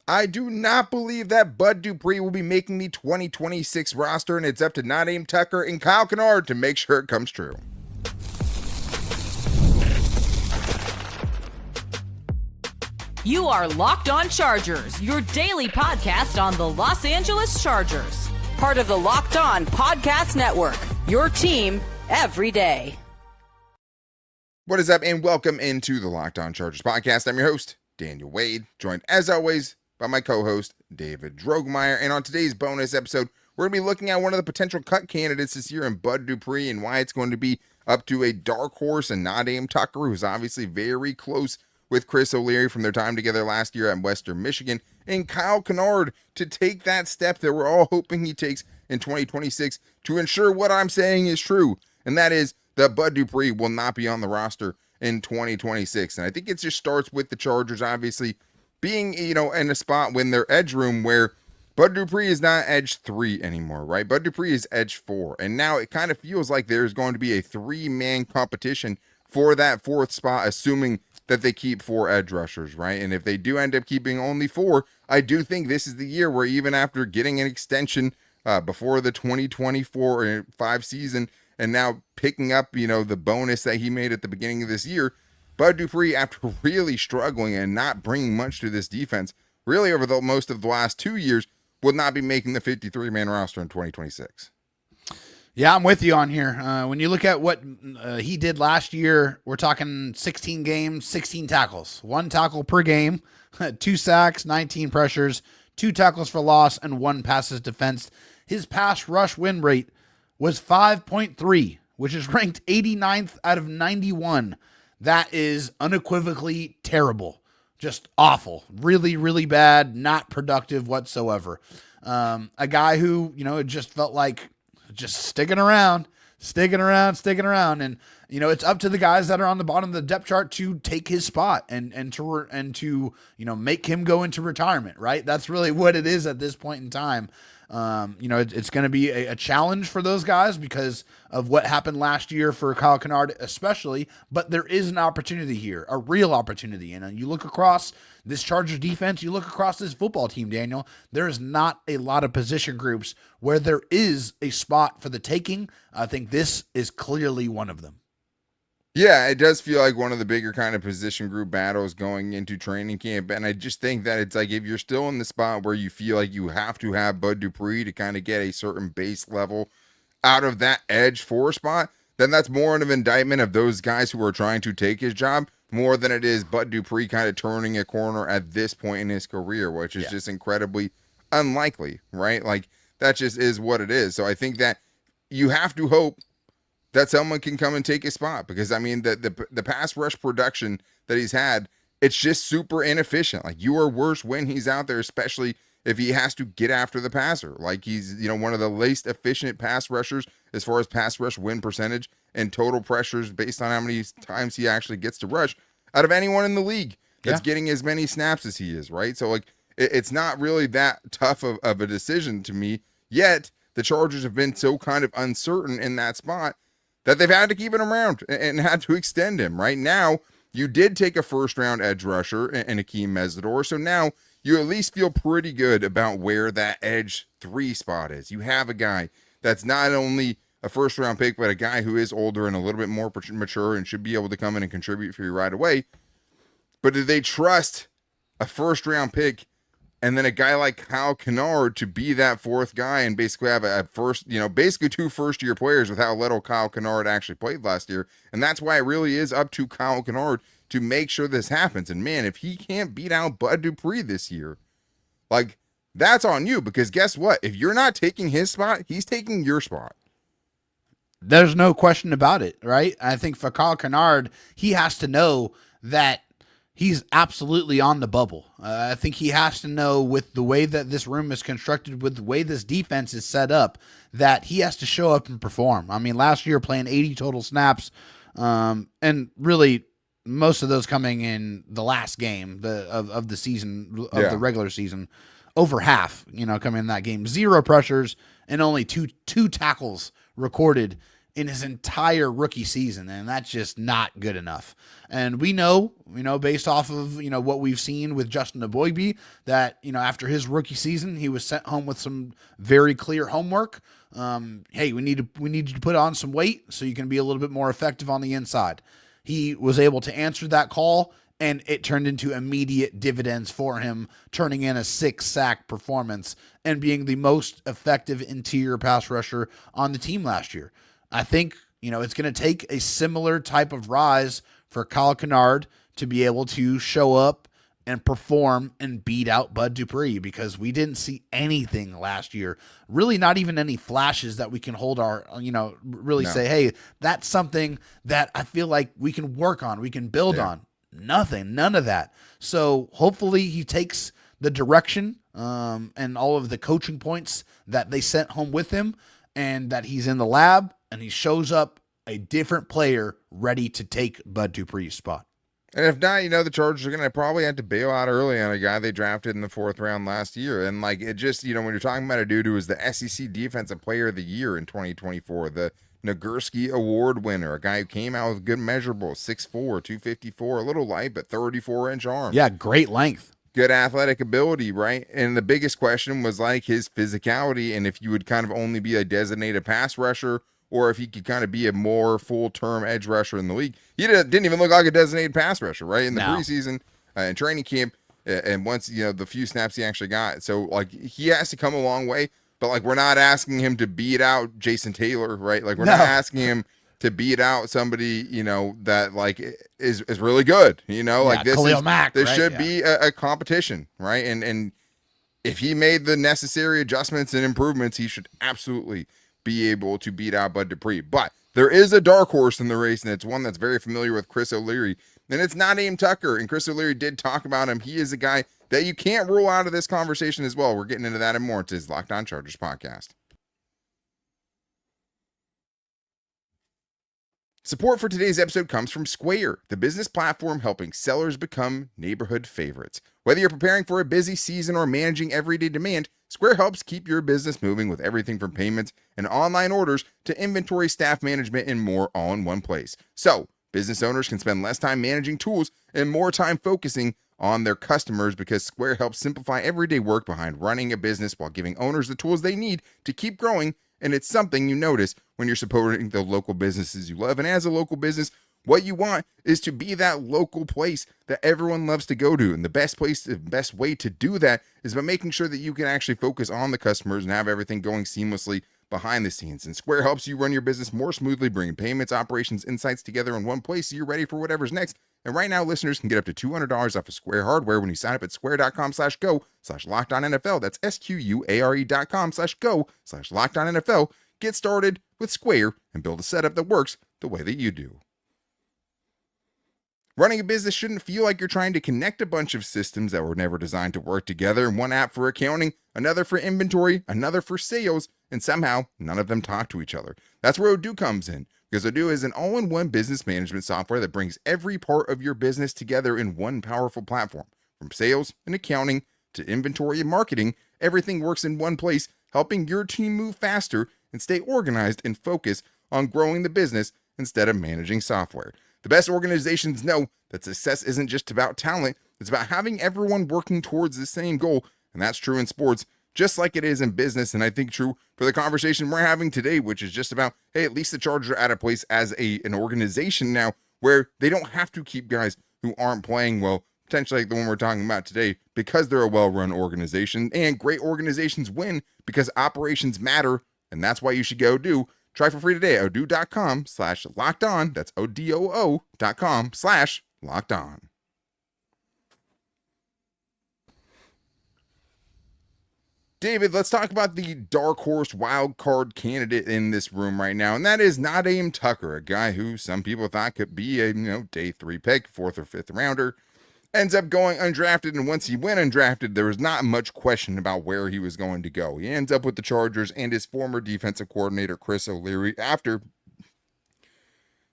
I do not believe that Bud Dupree will be making the 2026 roster, and it's up to Naim Tucker and Kyle Kennard to make sure it comes true. You are Locked On Chargers, your daily podcast on the Los Angeles Chargers. Part of the Locked On Podcast Network, your team every day. What is up, and welcome into the Locked On Chargers podcast. I'm your host, Daniel Wade, joined as always by my co-host, David Droegemeier. And on today's bonus episode, we're going to be looking at one of the potential cut candidates this year in Bud Dupree and why it's going to be up to a dark horse and Naim Tucker, who's obviously very close with Chris O'Leary from their time together last year at Western Michigan, and Kyle Kennard to take that step that we're all hoping he takes in 2026 to ensure what I'm saying is true, and that is that Bud Dupree will not be on the roster in 2026. And I think it just starts with the Chargers obviously being, in a spot when their edge room where Bud Dupree is not edge 3 anymore, right? Bud Dupree is edge 4, and now it kind of feels like there's going to be a 3-man competition for that 4th spot, assuming that they keep 4 edge rushers, right? And if they do end up keeping only 4, I do think this is the year where even after getting an extension before the 2024-5 season and now picking up, the bonus that he made at the beginning of this year, Bud Dupree, after really struggling and not bringing much to this defense, really over the most of the last 2 years, will not be making the 53-man roster in 2026. Yeah, I'm with you on here. When you look at what he did last year, we're talking 16 games, 16 tackles, 1 tackle per game, 2 sacks, 19 pressures, 2 tackles for loss, and 1 passes defense. His pass rush win rate was 5.3, which is ranked 89th out of 91. That is unequivocally terrible. Just awful. Really, really bad, not productive whatsoever. A guy who, it just felt like just sticking around. And, it's up to the guys that are on the bottom of the depth chart to take his spot and to make him go into retirement, right? That's really what it is at this point in time. It's going to be a challenge for those guys because of what happened last year for Kyle Kennard especially, but there is an opportunity here, a real opportunity. And you look across this Chargers defense, you look across this football team, Daniel, there is not a lot of position groups where there is a spot for the taking. I think this is clearly one of them. Yeah, it does feel like one of the bigger kind of position group battles going into training camp. And I just think that it's like if you're still in the spot where you feel like you have to have Bud Dupree to kind of get a certain base level out of that edge 4 spot, then that's more of an indictment of those guys who are trying to take his job more than it is Bud Dupree kind of turning a corner at this point in his career, which is just incredibly unlikely, right? Like that just is what it is. So I think that you have to hope that someone can come and take his spot because, the pass rush production that he's had, it's just super inefficient. Like, you are worse when he's out there, especially if he has to get after the passer. Like, he's, one of the least efficient pass rushers as far as pass rush win percentage and total pressures based on how many times he actually gets to rush out of anyone in the league that's getting as many snaps as he is, right? So, like, it's not really that tough of a decision to me, yet the Chargers have been so kind of uncertain in that spot that they've had to keep him around and had to extend him. Right now, you did take a first-round edge rusher in Akheem Mesidor, so now you at least feel pretty good about where that edge 3 spot is. You have a guy that's not only a first-round pick, but a guy who is older and a little bit more mature and should be able to come in and contribute for you right away. But do they trust a first-round pick and then a guy like Kyle Kennard to be that 4th guy and basically have a first, basically 2 first-year players with how little Kyle Kennard actually played last year. And that's why it really is up to Kyle Kennard to make sure this happens. And man, if he can't beat out Bud Dupree this year, like, that's on you, because guess what? If you're not taking his spot, he's taking your spot. There's no question about it, right? I think for Kyle Kennard, he has to know that he's absolutely on the bubble. I think he has to know, with the way that this room is constructed, with the way this defense is set up, that he has to show up and perform. I mean, last year playing 80 total snaps, and really most of those coming in the last game of the season, of the regular season, over half, coming in that game. 0 pressures and only two tackles recorded in his entire rookie season, and that's just not good enough. And we know, based off of, what we've seen with Justin Eboigbe, that, after his rookie season, he was sent home with some very clear homework. Hey, we need you to put on some weight so you can be a little bit more effective on the inside. He was able to answer that call, and it turned into immediate dividends for him, turning in a 6-sack performance and being the most effective interior pass rusher on the team last year. I think, it's going to take a similar type of rise for Kyle Kennard to be able to show up and perform and beat out Bud Dupree, because we didn't see anything last year. Really not even any flashes that we can hold our, say, hey, that's something that I feel like we can work on, we can build on. Nothing, none of that. So hopefully he takes the direction and all of the coaching points that they sent home with him, and that he's in the lab and he shows up a different player ready to take Bud Dupree's spot. And if not, the Chargers are going to probably have to bail out early on a guy they drafted in the 4th round last year. And it just, when you're talking about a dude who was the SEC Defensive Player of the Year in 2024, the Nagurski Award winner, a guy who came out with good measurables, 6'4", 254, a little light, but 34-inch arm. Yeah, great length. Good athletic ability, right? And the biggest question was his physicality, and if you would kind of only be a designated pass rusher, or if he could kind of be a more full-term edge rusher in the league. He didn't even look like a designated pass rusher, right? In the preseason and training camp, and once, the few snaps he actually got. So, he has to come a long way, but, we're not asking him to beat out Jason Taylor, right? We're not asking him to beat out somebody, that, is really good, this Khalil Mack, this right? should be a competition, right? And if he made the necessary adjustments and improvements, he should absolutely be able to beat out Bud Dupree. But there is a dark horse in the race, and it's one that's very familiar with Chris O'Leary, and it's not Naim Tucker. And Chris O'Leary did talk about him. He is a guy that you can't rule out of this conversation as well. We're getting into that and more. It's his Locked On Chargers podcast. Support for today's episode comes from Square, the business platform helping sellers become neighborhood favorites. Whether you're preparing for a busy season or managing everyday demand, Square helps keep your business moving with everything from payments and online orders to inventory, staff management, and more all in one place. So, business owners can spend less time managing tools and more time focusing on their customers, because Square helps simplify everyday work behind running a business while giving owners the tools they need to keep growing. And it's something you notice when you're supporting the local businesses you love. And as a local business, what you want is to be that local place that everyone loves to go to. And the best way to do that is by making sure that you can actually focus on the customers and have everything going seamlessly behind the scenes. And Square helps you run your business more smoothly, bringing payments, operations, insights together in one place so you're ready for whatever's next. And right now, listeners can get up to $200 off of Square hardware when you sign up at square.com/go/LockedOnNFL. That's SQUARE.com/go/LockedOnNFL. Get started with Square and build a setup that works the way that you do. Running a business shouldn't feel like you're trying to connect a bunch of systems that were never designed to work together. One app for accounting, another for inventory, another for sales, and somehow none of them talk to each other. That's where Odoo comes in, because Odoo is an all-in-one business management software that brings every part of your business together in one powerful platform. From sales and accounting to inventory and marketing, everything works in one place, helping your team move faster and stay organized and focus on growing the business instead of managing software. The best organizations know that success isn't just about talent, it's about having everyone working towards the same goal. And that's true in sports, just like it is in business. And I think true for the conversation we're having today, which is just about, hey, at least the Chargers are at a place as an organization now where they don't have to keep guys who aren't playing well, potentially like the one we're talking about today, because they're a well-run organization. And great organizations win because operations matter. And that's why you should go do. Try for free today at odoo.com/lockedon. That's odoo.com/lockedon. David, let's talk about the dark horse wild card candidate in this room right now, and that is Naim Tucker, a guy who some people thought could be a day 3 pick, 4th or 5th rounder. Ends up going undrafted, and once he went undrafted, there was not much question about where he was going to go. He ends up with the Chargers and his former defensive coordinator, Chris O'Leary, after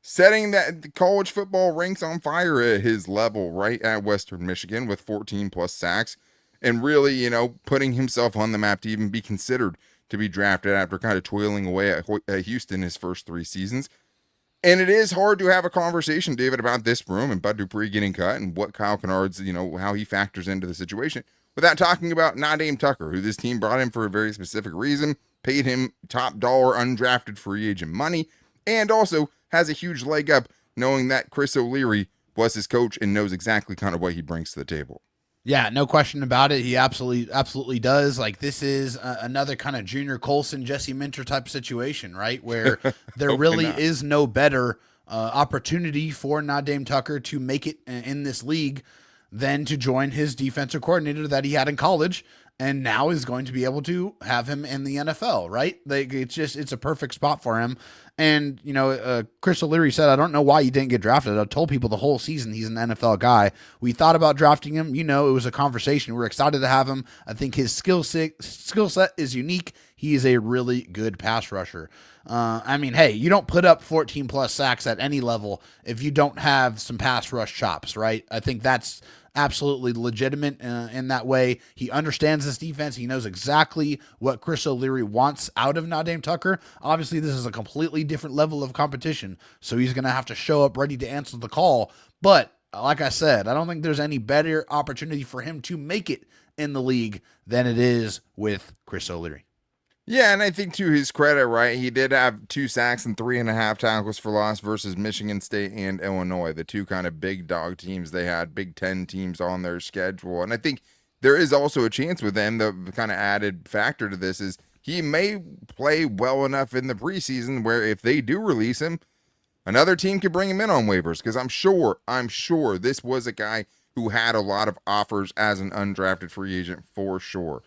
setting that the college football ranks on fire at his level right at Western Michigan with 14 plus sacks, and really, putting himself on the map to even be considered to be drafted after kind of toiling away at Houston his first 3 seasons. And it is hard to have a conversation, David, about this room and Bud Dupree getting cut and what Kyle Kennard's, how he factors into the situation without talking about Naim Tucker, who this team brought in for a very specific reason, paid him top dollar undrafted free agent money, and also has a huge leg up knowing that Chris O'Leary was his coach and knows exactly kind of what he brings to the table. Yeah, no question about it. He absolutely does. Like, this is another kind of Junior Colson, Jesse Minter type situation, right? Where there really is no better opportunity for Naim Tucker to make it in this league than to join his defensive coordinator that he had in college, and now is going to be able to have him in the NFL, right? Like, it's a perfect spot for him. And, Chris O'Leary said, I don't know why he didn't get drafted. I told people the whole season he's an NFL guy. We thought about drafting him. It was a conversation. We're excited to have him. I think his skill set is unique. He is a really good pass rusher. Hey, you don't put up 14 plus sacks at any level if you don't have some pass rush chops, right? I think that's absolutely legitimate in that way. He understands this defense. He knows exactly what Chris O'Leary wants out of Naim Tucker. Obviously, this is a completely different level of competition, so he's going to have to show up ready to answer the call. But like I said, I don't think there's any better opportunity for him to make it in the league than it is with Chris O'Leary. Yeah, and I think to his credit, right, he did have 2 sacks and 3.5 tackles for loss versus Michigan State and Illinois, the 2 kind of big dog teams they had, Big Ten teams on their schedule. And I think there is also a chance with them, the kind of added factor to this is he may play well enough in the preseason where if they do release him, another team could bring him in on waivers, because I'm sure this was a guy who had a lot of offers as an undrafted free agent for sure.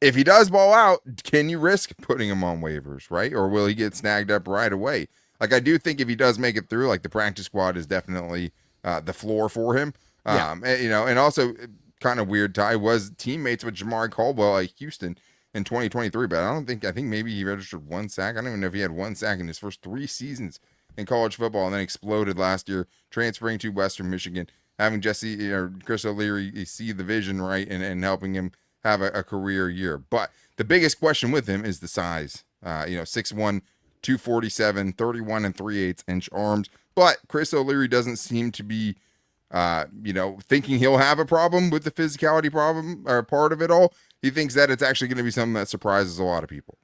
If he does ball out, can you risk putting him on waivers, right? Or will he get snagged up right away? Like, I do think if he does make it through, like, the practice squad is definitely the floor for him. Yeah. And also kind of weird, Ty was teammates with Jamari Caldwell at Houston in 2023, but I think maybe he registered 1 sack. I don't even know if he had 1 sack in his first 3 seasons in college football, and then exploded last year, transferring to Western Michigan, having Chris O'Leary see the vision, right, and helping him have a career year. But the biggest question with him is the size. 6'1", 247, 31 3/8 inch arms. But Chris O'Leary doesn't seem to be, thinking he'll have a problem with the physicality problem or part of it all. He thinks that it's actually going to be something that surprises a lot of people.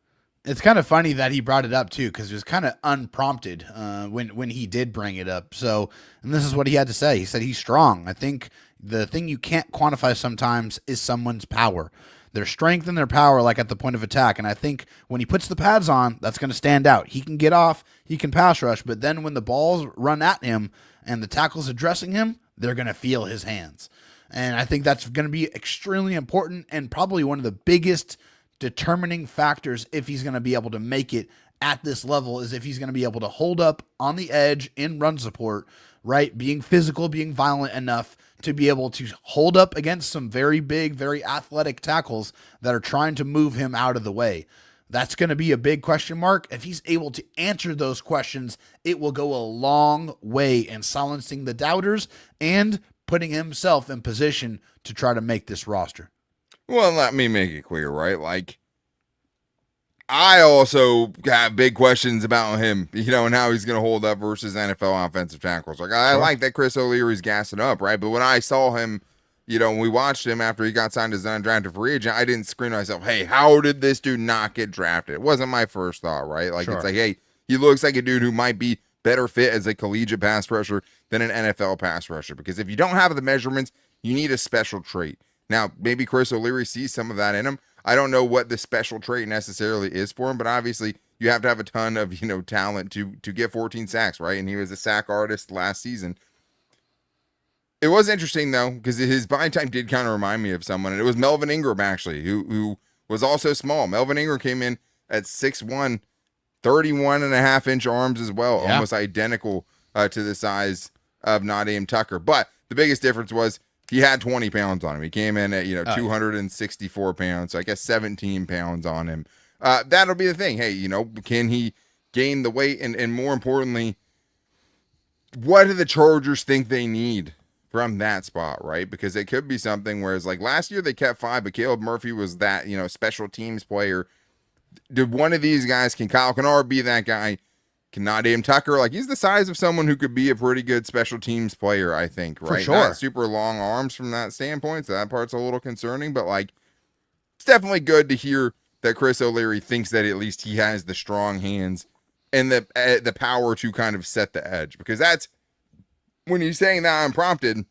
It's kind of funny that he brought it up too, because it was kind of unprompted when he did bring it up. So, and this is what he had to say. He said he's strong. I think the thing you can't quantify sometimes is someone's power, their strength and their power, like at the point of attack. And I think when he puts the pads on, that's going to stand out. He can get off, he can pass rush, but then when the balls run at him and the tackle's addressing him, they're going to feel his hands. And I think that's going to be extremely important and probably one of the biggest determining factors if he's going to be able to make it at this level, is if he's going to be able to hold up on the edge in run support, right? Being physical, being violent enough to be able to hold up against some very big, very athletic tackles that are trying to move him out of the way. That's going to be a big question mark. If he's able to answer those questions, it will go a long way in silencing the doubters and putting himself in position to try to make this roster. Well, let me make it clear, right? Like, I also have big questions about him, and how he's going to hold up versus NFL offensive tackles. Like, I like that Chris O'Leary's gassing up, right? But when I saw him, when we watched him after he got signed as an undrafted free agent, I didn't scream to myself, hey, how did this dude not get drafted? It wasn't my first thought, right? Like, It's like, hey, he looks like a dude who might be better fit as a collegiate pass rusher than an NFL pass rusher. Because if you don't have the measurements, you need a special trait. Now, maybe Chris O'Leary sees some of that in him. I don't know what the special trait necessarily is for him, but obviously you have to have a ton of, talent to get 14 sacks, right? And he was a sack artist last season. It was interesting, though, because his body type did kind of remind me of someone, and it was Melvin Ingram, actually, who was also small. Melvin Ingram came in at 6'1", 31.5-inch arms as well, almost identical to the size of Naim Tucker. But the biggest difference was he had 20 pounds on him. He came in at, 264 pounds, so I guess 17 pounds on him. That'll be the thing. Hey, can he gain the weight? And more importantly, what do the Chargers think they need from that spot, right? Because it could be something whereas like last year they kept 5, but Caleb Murphy was that, special teams player Did one of these guys, can Kyle Kennard be that guy? Can Naim Tucker, like, he's the size of someone who could be a pretty good special teams player, I think, right? For sure. Not super long arms from that standpoint, so that part's a little concerning, but like, it's definitely good to hear that Chris O'Leary thinks that at least he has the strong hands and the power to kind of set the edge, because that's, when he's saying that unprompted,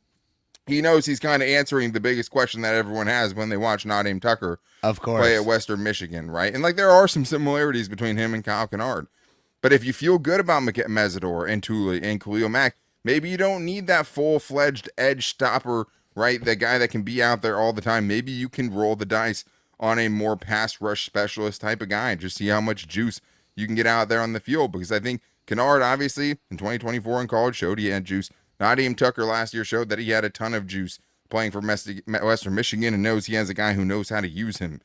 he knows he's kind of answering the biggest question that everyone has when they watch Naim Tucker of course play at Western Michigan, right? And like, there are some similarities between him and Kyle Kennard. But if you feel good about Mesidor and Thule and Khalil Mack, maybe you don't need that full-fledged edge stopper, right? The guy that can be out there all the time. Maybe you can roll the dice on a more pass rush specialist type of guy and just see how much juice you can get out there on the field. Because I think Kennard, obviously, in 2024 in college, showed he had juice. Naim Tucker last year showed that he had a ton of juice playing for Western Michigan, and knows he has a guy who knows how to use him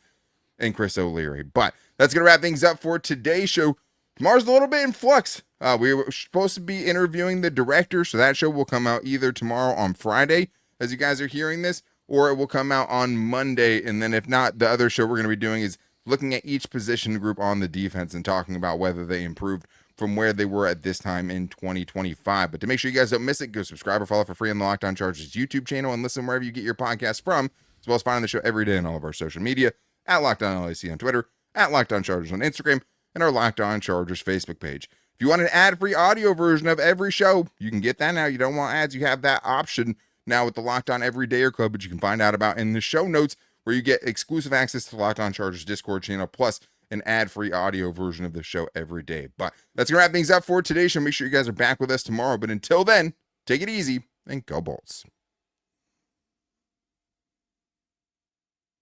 in Chris O'Leary. But that's going to wrap things up for today's show. Tomorrow's a little bit in flux. We were supposed to be interviewing the director, so that show will come out either tomorrow on Friday, as you guys are hearing this, or it will come out on Monday. And then if not, the other show we're going to be doing is looking at each position group on the defense and talking about whether they improved from where they were at this time in 2025. But to make sure you guys don't miss it, go subscribe or follow for free on the Locked On Chargers YouTube channel and listen wherever you get your podcast from, as well as finding the show every day on all of our social media, at Locked On LAC on Twitter, at Locked On Chargers on Instagram, and our Locked On Chargers Facebook page. If you want an ad-free audio version of every show, you can get that now. You don't want ads, you have that option now with the Locked On Everydayer Club, which you can find out about in the show notes, where you get exclusive access to the Locked On Chargers Discord channel, plus an ad-free audio version of the show every day. But that's going to wrap things up for today's show. Make sure you guys are back with us tomorrow. But until then, take it easy and go Bolts.